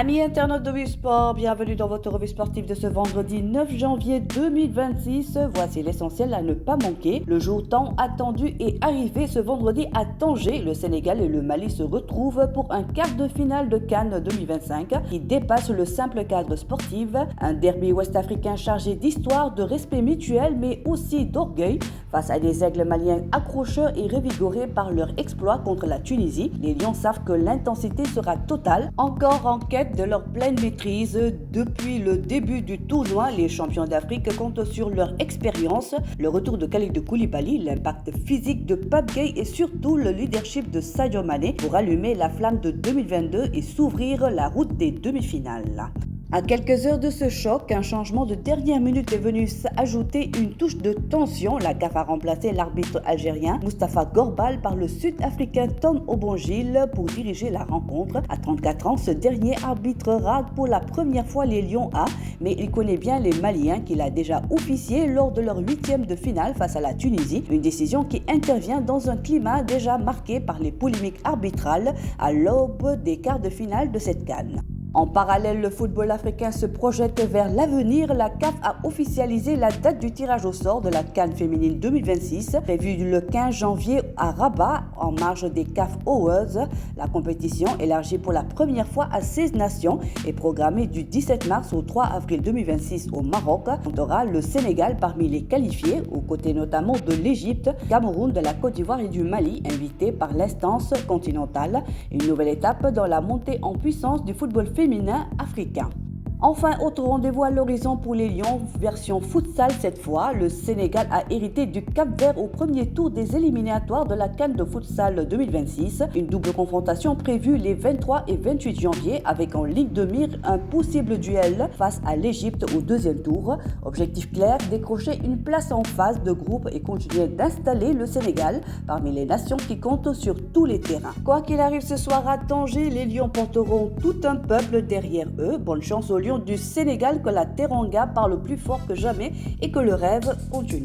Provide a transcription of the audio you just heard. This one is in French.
Amis internautes de Wii Sport, bienvenue dans votre revue sportive de ce vendredi 9 janvier 2026. Voici l'essentiel à ne pas manquer. Le jour tant attendu est arrivé ce vendredi à Tanger. Le Sénégal et le Mali se retrouvent pour un quart de finale de CAN 2025 qui dépasse le simple cadre sportif. Un derby ouest-africain chargé d'histoire, de respect mutuel mais aussi d'orgueil. Face à des aigles maliens accrocheurs et revigorés par leur exploit contre la Tunisie, les Lions savent que l'intensité sera totale. Encore en quête de leur pleine maîtrise. Depuis le début du tournoi, les champions d'Afrique comptent sur leur expérience, le retour de Kalidou Koulibaly, l'impact physique de Pape Gueye et surtout le leadership de Sadio Mané pour allumer la flamme de 2022 et s'ouvrir la route des demi-finales. À quelques heures de ce choc, un changement de dernière minute est venu ajouter une touche de tension. La CAF a remplacé l'arbitre algérien Mustapha Gorbal par le Sud-Africain Tom Obongil pour diriger la rencontre. À 34 ans, ce dernier arbitrera pour la première fois les Lions A, mais il connaît bien les Maliens qu'il a déjà officié lors de leur 8e de finale face à la Tunisie. Une décision qui intervient dans un climat déjà marqué par les polémiques arbitrales à l'aube des quarts de finale de cette CAN. En parallèle, le football africain se projette vers l'avenir. La CAF a officialisé la date du tirage au sort de la CAN féminine 2026, prévue le 15 janvier à Rabat, en marge des CAF Awards. La compétition, élargie pour la première fois à 16 nations, est programmée du 17 mars au 3 avril 2026 au Maroc. Comptera le Sénégal parmi les qualifiés, aux côtés notamment de l'Égypte, Cameroun, de la Côte d'Ivoire et du Mali, invités par l'instance continentale. Une nouvelle étape dans la montée en puissance du football féminin africain. Enfin, autre rendez-vous à l'horizon pour les Lions, version futsal cette fois. Le Sénégal a hérité du Cap-Vert au premier tour des éliminatoires de la CAN de futsal 2026. Une double confrontation prévue les 23 et 28 janvier avec en ligne de mire un possible duel face à l'Égypte au deuxième tour. Objectif clair, décrocher une place en phase de groupe et continuer d'installer le Sénégal parmi les nations qui comptent sur tous les terrains. Quoi qu'il arrive ce soir à Tanger, les Lions porteront tout un peuple derrière eux. Bonne chance aux Lions du Sénégal, que la Teranga parle plus fort que jamais et que le rêve continue.